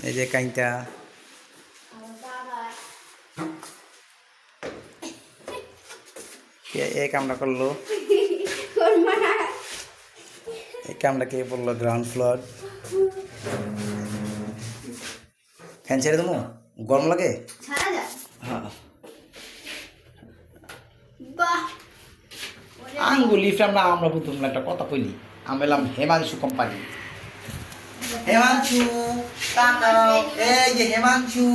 এই যে কাইটা এই কামটা করলো, এই কামটা কে বললো? Ground floor. ফ্যান ছেড়ে দেবো, গরম লাগে। হ্যাঁ আঙ্গুল লিফট আমরা প্রথম একটা কথা কইলি, আমি এলাম হেমাংশু কোম্পানি। হেমাংশু তাকাও, এই যে হেমাংশু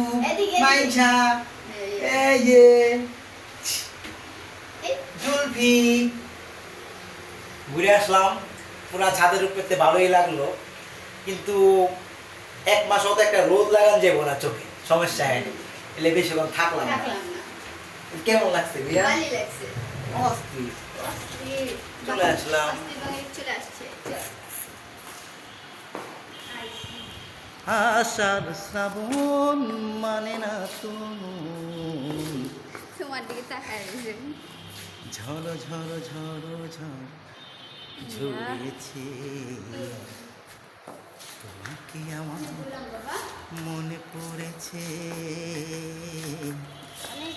মাইছা, এই যে জুলফি। ঘুরে আসলাম, পুরা ছাদের উপরে ভালোই লাগলো, কিন্তু এক মাস হতে একটা রোদ লাগান যাবো না চোখে, সমস্যা হয়নি, এলে বেশিক্ষণ থাকলাম না। কেমন লাগছে ভাইয়া? অস্থির। চলে আসলাম। আষাঢ় শ্রাবণ মানে না তোমার দিকে তাকায় রয়েছেন। ঝড় ঝড় ঝড় ঝড় ঝরেছে, তোমাকে আমার মনে পড়েছে,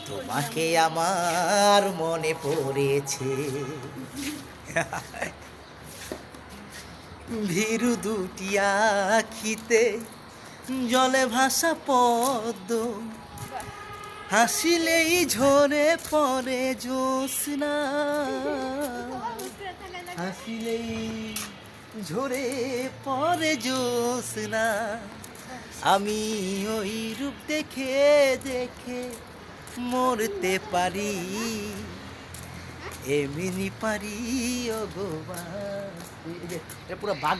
তোমাকে আমার মনে পড়েছে। ভীরু দুটি আখিতে জলে ভাসা পদ্ম, হাসিলেই ঝরে পড়ে জ্যোৎস্না, হাসিলেই ঝরে পড়ে জ্যোৎস্না। আমি ওই রূপ দেখে দেখে মরতে পারি, এমনি পারি ও গো। পুরো বাঘ